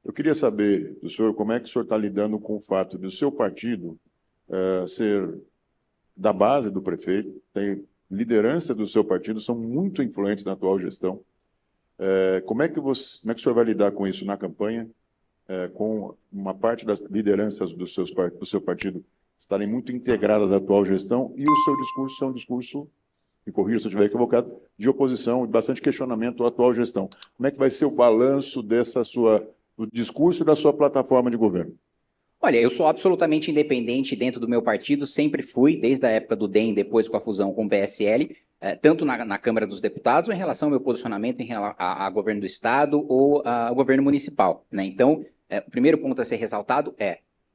Eu queria saber do senhor como é que o senhor está lidando com o fato de o seu partido ser da base do prefeito, tem liderança do seu partido, são muito influentes na atual gestão. Como é que o senhor vai lidar com isso na campanha, com uma parte das lideranças do seu partido estarem muito integradas à atual gestão e o seu discurso é um discurso, me corrija se eu estiver equivocado, de oposição, de bastante questionamento à atual gestão. Como é que vai ser o balanço do discurso e da sua plataforma de governo? Olha, eu sou absolutamente independente dentro do meu partido, sempre fui, desde a época do DEM, depois com a fusão com o PSL, tanto na Câmara dos Deputados, ou em relação ao meu posicionamento a governo do Estado ou ao governo municipal, né? Então, o primeiro ponto a ser ressaltado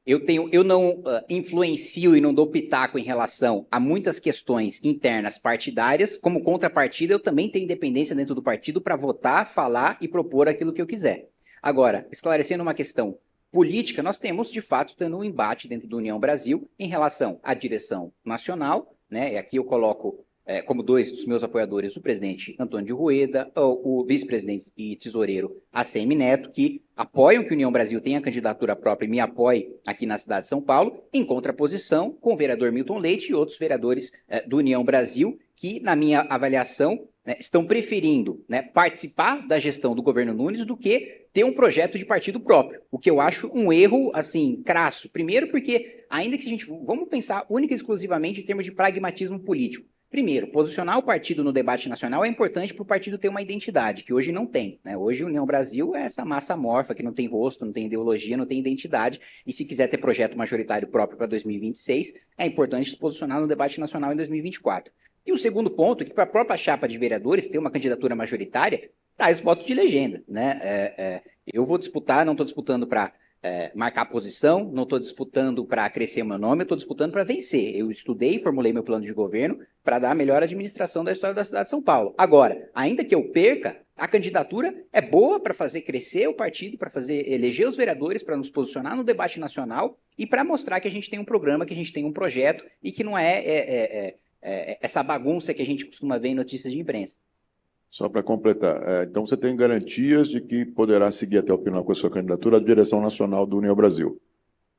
eu não influencio e não dou pitaco em relação a muitas questões internas partidárias. Como contrapartida, eu também tenho independência dentro do partido para votar, falar e propor aquilo que eu quiser. Agora, esclarecendo uma questão política, nós temos, de fato, tendo um embate dentro do União Brasil em relação à direção nacional, né? E aqui eu coloco como dois dos meus apoiadores o presidente Antônio de Rueda, o vice-presidente e tesoureiro ACM Neto, que apoiam que a União Brasil tenha candidatura própria e me apoie aqui na cidade de São Paulo, em contraposição com o vereador Milton Leite e outros vereadores do União Brasil, que, na minha avaliação, estão preferindo participar da gestão do governo Nunes do que ter um projeto de partido próprio, o que eu acho um erro, assim, crasso. Primeiro porque, ainda que a gente... Vamos pensar única e exclusivamente em termos de pragmatismo político. Primeiro, posicionar o partido no debate nacional é importante para o partido ter uma identidade, que hoje não tem, né? Hoje a União Brasil é essa massa amorfa que não tem rosto, não tem ideologia, não tem identidade, e se quiser ter projeto majoritário próprio para 2026, é importante se posicionar no debate nacional em 2024. E o segundo ponto é que para a própria chapa de vereadores ter uma candidatura majoritária, traz voto de legenda, né? Eu vou disputar, não estou disputando para marcar posição, não estou disputando para crescer meu nome, eu estou disputando para vencer. Eu estudei e formulei meu plano de governo para dar a melhor administração da história da cidade de São Paulo. Agora, ainda que eu perca, a candidatura é boa para fazer crescer o partido, para fazer eleger os vereadores, para nos posicionar no debate nacional e para mostrar que a gente tem um programa, que a gente tem um projeto e que não essa bagunça que a gente costuma ver em notícias de imprensa. Só para completar, então você tem garantias de que poderá seguir até o final com a sua candidatura à direção nacional do União Brasil?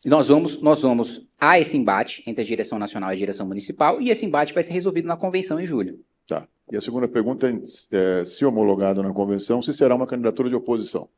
Nós vamos a esse embate entre a direção nacional e a direção municipal, e esse embate vai ser resolvido na convenção em julho. Tá. E a segunda pergunta é, se homologado na convenção, se será uma candidatura de oposição?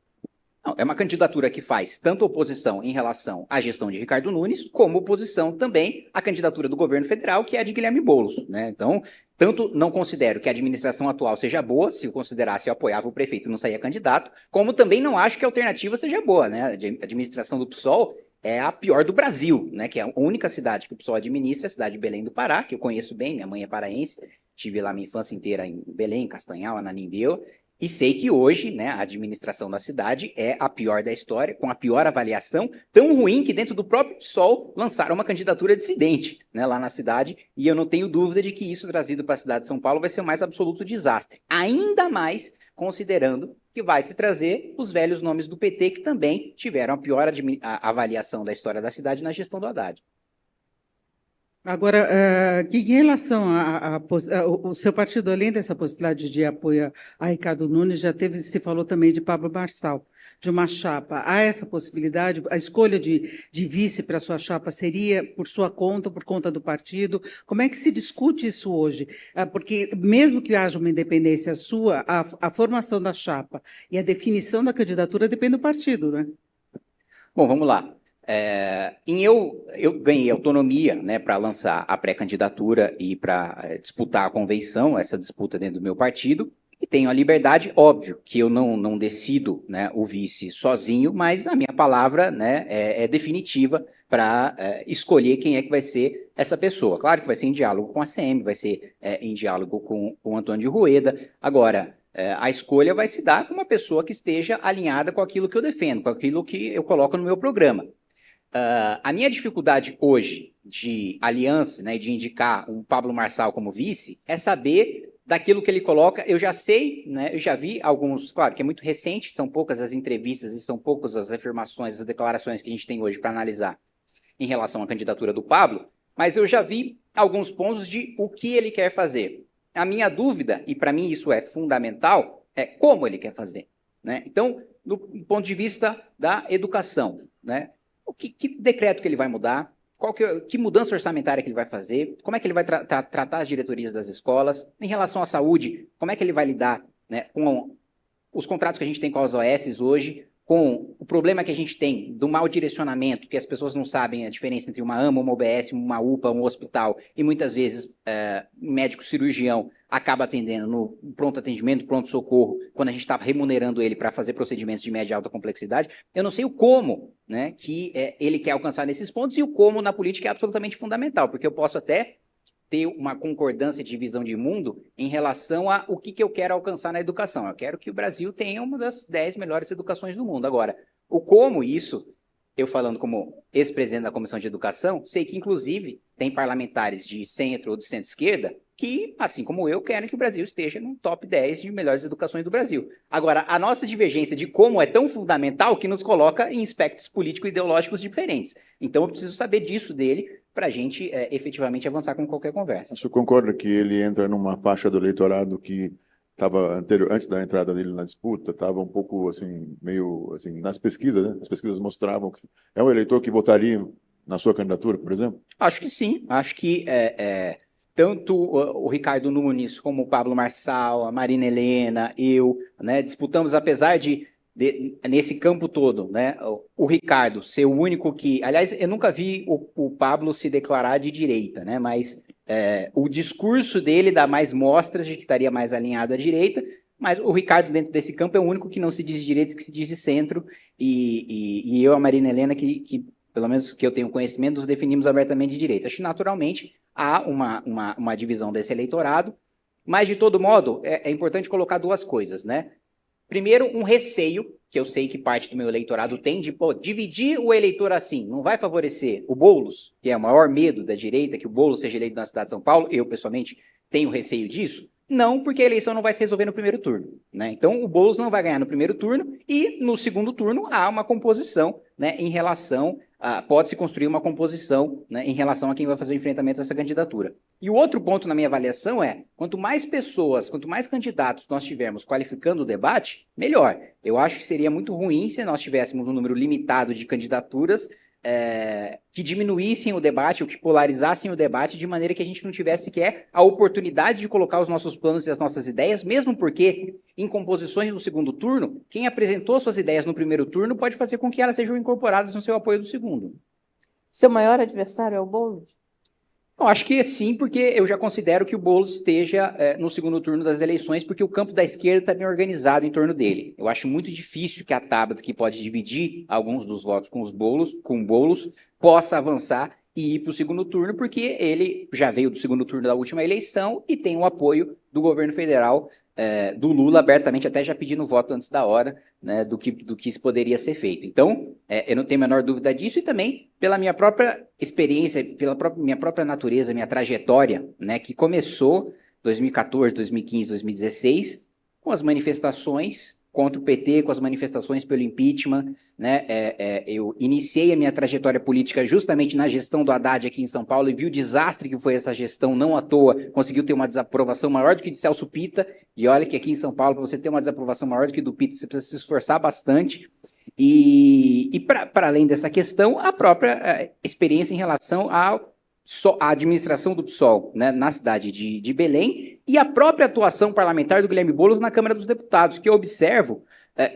Não, é uma candidatura que faz tanto oposição em relação à gestão de Ricardo Nunes, como oposição também à candidatura do governo federal, que é a de Guilherme Boulos, né? Então, tanto não considero que a administração atual seja boa, se eu considerasse eu apoiava o prefeito e não saía candidato, como também não acho que a alternativa seja boa, né? A administração do PSOL é a pior do Brasil, né? Que é a única cidade que o PSOL administra, a cidade de Belém do Pará, que eu conheço bem, minha mãe é paraense, tive lá minha infância inteira em Belém, Castanhal, Ananindeua, e sei que hoje, né, a administração da cidade é a pior da história, com a pior avaliação, tão ruim que dentro do próprio PSOL lançaram uma candidatura dissidente, né, lá na cidade, e eu não tenho dúvida de que isso trazido para a cidade de São Paulo vai ser o mais absoluto desastre. Ainda mais considerando que vai se trazer os velhos nomes do PT, que também tiveram a pior avaliação da história da cidade na gestão do Haddad. Agora, em relação ao seu partido, além dessa possibilidade de apoio a Ricardo Nunes, se falou também de Pablo Marçal, de uma chapa. Há essa possibilidade? A escolha de vice para a sua chapa seria por sua conta, por conta do partido? Como é que se discute isso hoje? Porque, mesmo que haja uma independência sua, a formação da chapa e a definição da candidatura depende do partido, né? Bom, vamos lá. Eu ganhei autonomia, né, para lançar a pré-candidatura e para disputar a convenção, essa disputa dentro do meu partido, e tenho a liberdade, óbvio, que eu não decido, né, o vice sozinho, mas a minha palavra, né, é definitiva para escolher quem é que vai ser essa pessoa. Claro que vai ser em diálogo com a CM, vai ser em diálogo com o Antônio de Rueda. Agora, a escolha vai se dar com uma pessoa que esteja alinhada com aquilo que eu defendo, com aquilo que eu coloco no meu programa. A minha dificuldade hoje de aliança, né, de indicar o Pablo Marçal como vice, é saber daquilo que ele coloca. Eu já sei, né, eu já vi alguns, claro que é muito recente, são poucas as entrevistas e são poucas as afirmações, as declarações que a gente tem hoje para analisar em relação à candidatura do Pablo, mas eu já vi alguns pontos de o que ele quer fazer. A minha dúvida, e para mim isso é fundamental, é como ele quer fazer, né? Então, do ponto de vista da educação, né? Que decreto que ele vai mudar? Que mudança orçamentária que ele vai fazer? Como é que ele vai tratar as diretorias das escolas? Em relação à saúde, como é que ele vai lidar, né, com os contratos que a gente tem com as OS hoje, com o problema que a gente tem do mau direcionamento, que as pessoas não sabem a diferença entre uma AMA, uma OBS, uma UPA, um hospital, e muitas vezes um médico cirurgião acaba atendendo no pronto atendimento, pronto-socorro, quando a gente está remunerando ele para fazer procedimentos de média e alta complexidade. Eu não sei o como, né, que ele quer alcançar nesses pontos, e o como na política é absolutamente fundamental, porque eu posso até ter uma concordância de visão de mundo em relação a o que eu quero alcançar na educação. Eu quero que o Brasil tenha uma das 10 melhores educações do mundo. Agora, o como isso, eu falando como ex-presidente da Comissão de Educação, sei que, inclusive, tem parlamentares de centro ou de centro-esquerda que, assim como eu, querem que o Brasil esteja no top 10 de melhores educações do Brasil. Agora, a nossa divergência de como é tão fundamental que nos coloca em espectros político-ideológicos diferentes. Então, eu preciso saber disso dele para a gente efetivamente avançar com qualquer conversa. Você concorda que ele entra numa faixa do eleitorado que estava antes da entrada dele na disputa, estava um pouco assim, meio assim, nas pesquisas, né? As pesquisas mostravam que é um eleitor que votaria na sua candidatura, por exemplo? Acho que sim. Acho que tanto o Ricardo Nunes como o Pablo Marçal, a Marina Helena, eu, né, disputamos, apesar de nesse campo todo, né, o Ricardo ser o único que... Aliás, eu nunca vi o Pablo se declarar de direita, né, mas o discurso dele dá mais mostras de que estaria mais alinhado à direita, mas o Ricardo, dentro desse campo, é o único que não se diz de direita, que se diz de centro, e eu, a Marina Helena, que pelo menos que eu tenho conhecimento, nos definimos abertamente de direita. Acho que, naturalmente, há uma divisão desse eleitorado, mas, de todo modo, é importante colocar duas coisas, né? Primeiro, um receio, que eu sei que parte do meu eleitorado tem, de dividir o eleitor assim, não vai favorecer o Boulos, que é o maior medo da direita, que o Boulos seja eleito na cidade de São Paulo, eu, pessoalmente, tenho receio disso. Não, porque a eleição não vai se resolver no primeiro turno, né? Então, o Boulos não vai ganhar no primeiro turno, e no segundo turno há uma composição, né, em relação pode-se construir uma composição, né, em relação a quem vai fazer o enfrentamento dessa candidatura. E o outro ponto na minha avaliação é, quanto mais pessoas, quanto mais candidatos nós tivermos qualificando o debate, melhor. Eu acho que seria muito ruim se nós tivéssemos um número limitado de candidaturas que diminuíssem o debate ou que polarizassem o debate de maneira que a gente não tivesse sequer a oportunidade de colocar os nossos planos e as nossas ideias, mesmo porque, em composições do segundo turno, quem apresentou suas ideias no primeiro turno pode fazer com que elas sejam incorporadas no seu apoio do segundo. Seu maior adversário é o Boulos? Eu acho que sim, porque eu já considero que o Boulos esteja no segundo turno das eleições, porque o campo da esquerda está bem organizado em torno dele. Eu acho muito difícil que a Tabata, que pode dividir alguns dos votos com o Boulos, possa avançar e ir para o segundo turno, porque ele já veio do segundo turno da última eleição e tem o apoio do governo federal, do Lula, abertamente, até já pedindo voto antes da hora, né, do que isso poderia ser feito. Então, eu não tenho a menor dúvida disso, e também pela minha própria experiência, minha própria natureza, minha trajetória, né, que começou 2014, 2015, 2016, com as manifestações contra o PT, com as manifestações pelo impeachment, né? Eu iniciei a minha trajetória política justamente na gestão do Haddad aqui em São Paulo e vi o desastre que foi essa gestão, não à toa, conseguiu ter uma desaprovação maior do que de Celso Pitta, e olha que aqui em São Paulo, para você ter uma desaprovação maior do que do Pitta, você precisa se esforçar bastante, e para além dessa questão, a própria experiência em relação à administração do PSOL, né, na cidade de Belém, e a própria atuação parlamentar do Guilherme Boulos na Câmara dos Deputados, que eu observo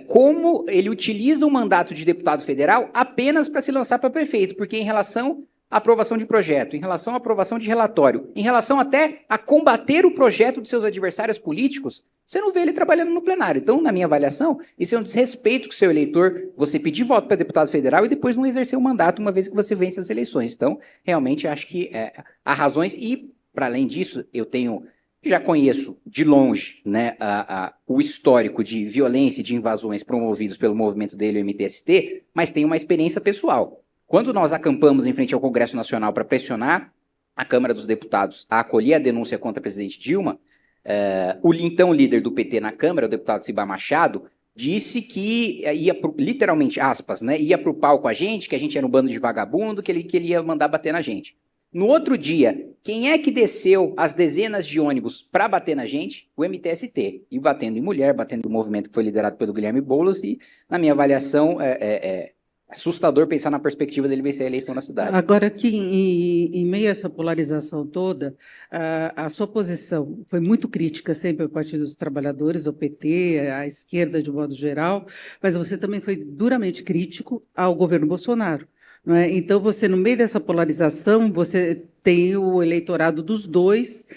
como ele utiliza o mandato de deputado federal apenas para se lançar para prefeito, porque em relação à aprovação de projeto, em relação à aprovação de relatório, em relação até a combater o projeto de seus adversários políticos, você não vê ele trabalhando no plenário. Então, na minha avaliação, isso é um desrespeito com o seu eleitor, você pedir voto para deputado federal e depois não exercer o mandato uma vez que você vence as eleições. Então, realmente, acho que há razões e, para além disso, já conheço de longe, né, o histórico de violência e de invasões promovidos pelo movimento dele, o MTST, mas tenho uma experiência pessoal. Quando nós acampamos em frente ao Congresso Nacional para pressionar a Câmara dos Deputados a acolher a denúncia contra a presidente Dilma, o então líder do PT na Câmara, o deputado Ciba Machado, disse que ia, literalmente, aspas, né, ia para o pau com a gente, que a gente era um bando de vagabundo, que ele ia mandar bater na gente. No outro dia, quem é que desceu as dezenas de ônibus para bater na gente? O MTST. E batendo em mulher, batendo em um movimento que foi liderado pelo Guilherme Boulos, e, na minha avaliação, é assustador pensar na perspectiva dele vencer a eleição na cidade. Agora, aqui, em meio a essa polarização toda, a sua posição foi muito crítica sempre ao Partido dos Trabalhadores, ao PT, à esquerda de modo geral, mas você também foi duramente crítico ao governo Bolsonaro. Não é? Então, você, no meio dessa polarização, você tem o eleitorado dos dois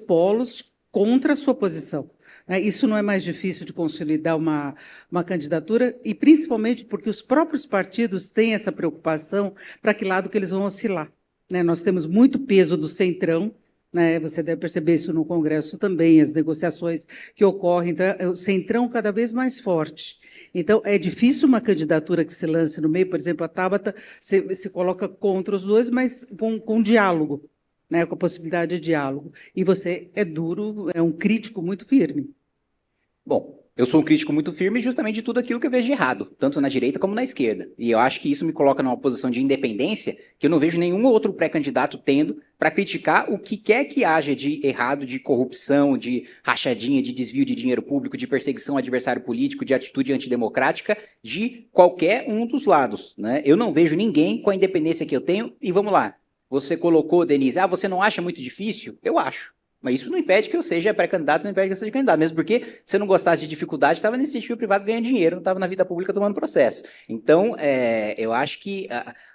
polos contra a sua posição. Isso não é mais difícil de consolidar uma candidatura, e principalmente porque os próprios partidos têm essa preocupação para que lado que eles vão oscilar. Nós temos muito peso do centrão, você deve perceber isso no Congresso também, as negociações que ocorrem, então, é o centrão cada vez mais forte. Então, é difícil uma candidatura que se lance no meio, por exemplo, a Tabata se coloca contra os dois, mas com diálogo, com a possibilidade de diálogo. E você é duro, é um crítico muito firme. Bom, eu sou um crítico muito firme justamente de tudo aquilo que eu vejo de errado, tanto na direita como na esquerda. E eu acho que isso me coloca numa posição de independência que eu não vejo nenhum outro pré-candidato tendo para criticar o que quer que haja de errado, de corrupção, de rachadinha, de desvio de dinheiro público, de perseguição ao adversário político, de atitude antidemocrática, de qualquer um dos lados, né? Eu não vejo ninguém com a independência que eu tenho. E vamos lá, você colocou, Denise, você não acha muito difícil? Eu acho. Mas isso não impede que eu seja pré-candidato, não impede que eu seja candidato. Mesmo porque, se eu não gostasse de dificuldade, estava nesse iniciativa privado ganhando dinheiro, não estava na vida pública tomando processo. Então, eu acho que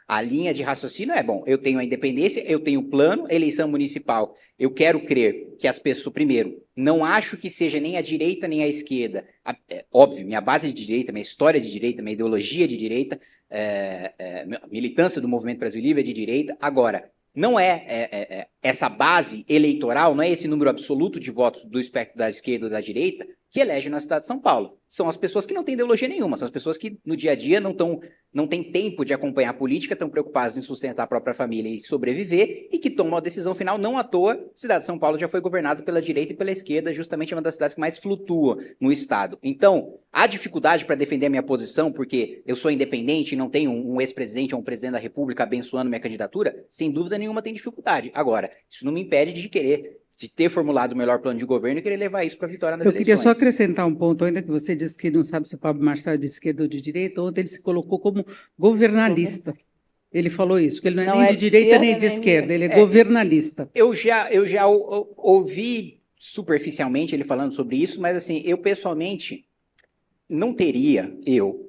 a linha de raciocínio é, bom, eu tenho a independência, eu tenho o plano, eleição municipal. Eu quero crer que as pessoas, primeiro, não acho que seja nem a direita nem a esquerda. Óbvio, minha base é de direita, minha história é de direita, minha ideologia é de direita, militância do Movimento Brasil Livre é de direita. Agora, não essa base eleitoral, não é esse número absoluto de votos do espectro da esquerda ou da direita que elege na cidade de São Paulo. São as pessoas que não têm ideologia nenhuma, são as pessoas que no dia a dia não têm tempo de acompanhar a política, estão preocupadas em sustentar a própria família e sobreviver, e que tomam a decisão final. Não à toa, a cidade de São Paulo já foi governada pela direita e pela esquerda, justamente uma das cidades que mais flutua no estado. Então, há dificuldade para defender a minha posição, porque eu sou independente e não tenho um ex-presidente ou um presidente da República abençoando minha candidatura? Sem dúvida nenhuma tem dificuldade. Agora, isso não me impede de ter formulado o melhor plano de governo e querer levar isso para a vitória nas eleições. Eu queria só acrescentar um ponto, ainda que você disse que não sabe se o Pablo Marçal é de esquerda ou de direita. Ontem ele se colocou como governalista. Ele falou isso, que ele não é nem de direita nem de esquerda, ele é governalista. Eu já ouvi superficialmente ele falando sobre isso, mas assim, eu pessoalmente não teria,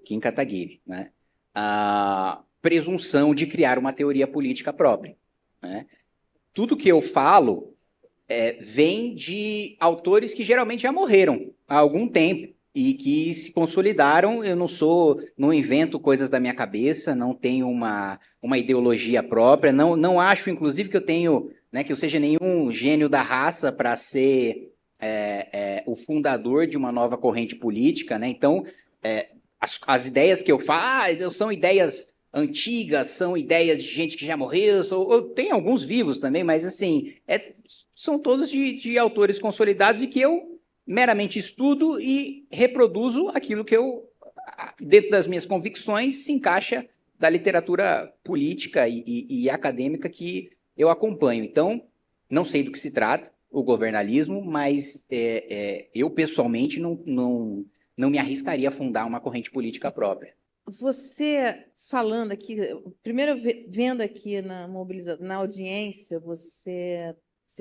Kim Kataguiri, né, a presunção de criar uma teoria política própria, né? Tudo que eu falo vem de autores que geralmente já morreram há algum tempo e que se consolidaram. Eu não invento coisas da minha cabeça, não tenho uma ideologia própria, não acho, inclusive, que eu tenho, né, que eu seja nenhum gênio da raça para ser o fundador de uma nova corrente política, né? Então, as ideias que eu falo são ideias antigas, são ideias de gente que já morreu, tem alguns vivos também, mas assim, são todos de autores consolidados e que eu meramente estudo e reproduzo aquilo que eu, dentro das minhas convicções, se encaixa da literatura política e acadêmica que eu acompanho. Então, não sei do que se trata o governalismo, mas eu pessoalmente não me arriscaria a fundar uma corrente política própria. Você falando aqui, primeiro vendo aqui na audiência, você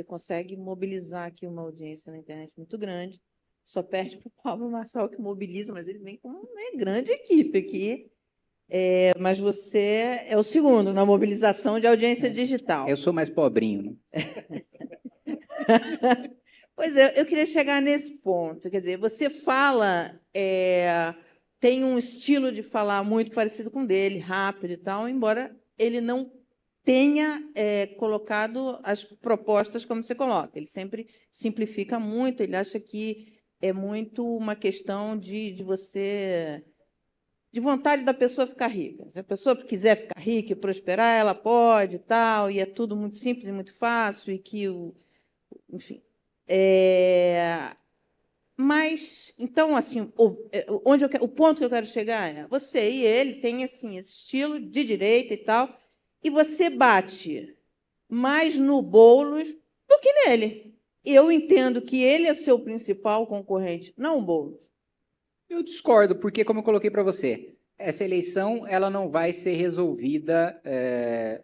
consegue mobilizar aqui uma audiência na internet muito grande, só perde para o Pablo Marçal, que mobiliza, mas ele vem com uma grande equipe aqui, mas você é o segundo na mobilização de audiência digital. Eu sou mais pobrinho, né? Pois é, eu queria chegar nesse ponto, quer dizer, você fala... tem um estilo de falar muito parecido com o dele, rápido e tal, embora ele não tenha colocado as propostas como você coloca. Ele sempre simplifica muito, ele acha que é muito uma questão de vontade da pessoa ficar rica. Se a pessoa quiser ficar rica e prosperar, ela pode e tal, e é tudo muito simples e muito fácil, e que, enfim... Mas, então, assim, o ponto que eu quero chegar é, você e ele têm assim, esse estilo de direita e tal, e você bate mais no Boulos do que nele. Eu entendo que ele é seu principal concorrente, não o Boulos. Eu discordo, porque, como eu coloquei para você, essa eleição ela não vai ser resolvida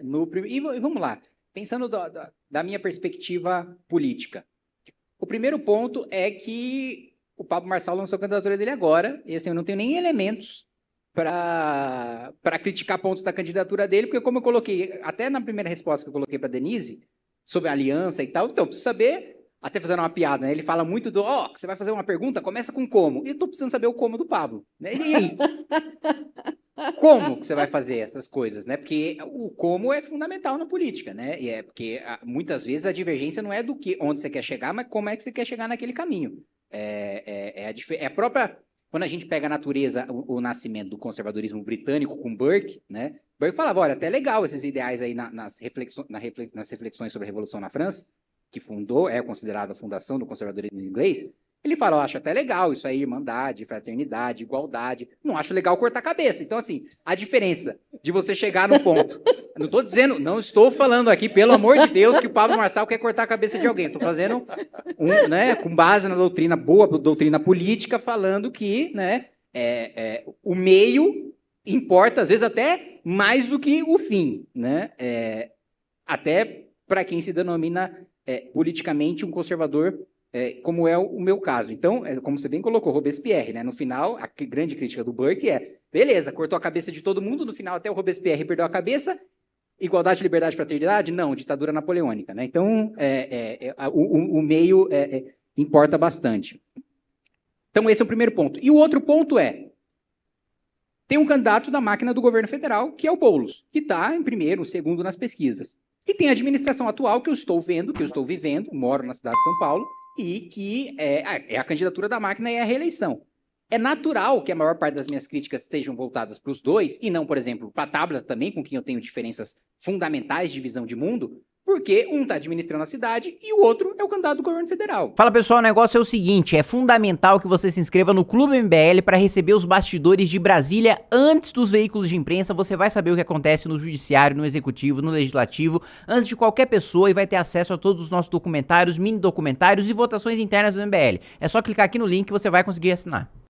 no primeiro. E vamos lá, pensando da minha perspectiva política. O primeiro ponto é que o Pablo Marçal lançou a candidatura dele agora, e assim, eu não tenho nem elementos para criticar pontos da candidatura dele, porque, como eu coloquei, até na primeira resposta que eu coloquei para Denise, sobre a aliança e tal, então, preciso saber. Até fazendo uma piada, né? Ele fala muito do, você vai fazer uma pergunta, começa com como. E eu tô precisando saber o como do Pablo, né? E aí? Como que você vai fazer essas coisas, né? Porque o como é fundamental na política, né? E porque muitas vezes a divergência não é do que, onde você quer chegar, mas como é que você quer chegar naquele É a própria... Quando a gente pega a natureza, o nascimento do conservadorismo britânico com Burke, né? Burke falava, olha, até legal esses ideais aí nas reflexões sobre a Revolução na França, que fundou, é considerada a fundação do conservadorismo inglês, ele fala, eu acho até legal isso aí, irmandade, fraternidade, igualdade, não acho legal cortar a cabeça. Então, assim, a diferença de você chegar no ponto, não estou dizendo, não estou falando aqui, pelo amor de Deus, que o Pablo Marçal quer cortar a cabeça de alguém, estou fazendo, né, com base na doutrina, boa doutrina política, falando que, né, o meio importa, às vezes, até mais do que o fim, né, até para quem se denomina politicamente um conservador, como é o meu caso. Então, como você bem colocou, Robespierre, né? No final, a grande crítica do Burke beleza, cortou a cabeça de todo mundo, no final até o Robespierre perdeu a cabeça, igualdade, liberdade, fraternidade? Não, ditadura napoleônica, né? Então, o meio importa bastante. Então, esse é o primeiro ponto. E o outro ponto tem um candidato da máquina do governo federal, que é o Boulos, que está em primeiro, segundo nas pesquisas. E tem a administração atual que eu estou vendo, que eu estou vivendo, moro na cidade de São Paulo, e que é a candidatura da máquina e é a reeleição. É natural que a maior parte das minhas críticas estejam voltadas para os dois, e não, por exemplo, para a Tabata também, com quem eu tenho diferenças fundamentais de visão de mundo, porque um está administrando a cidade e o outro é o candidato do governo federal. Fala pessoal, o negócio é o seguinte, é fundamental que você se inscreva no Clube MBL para receber os bastidores de Brasília antes dos veículos de imprensa. Você vai saber o que acontece no judiciário, no executivo, no legislativo, antes de qualquer pessoa, e vai ter acesso a todos os nossos documentários, mini documentários e votações internas do MBL. É só clicar aqui no link que você vai conseguir assinar.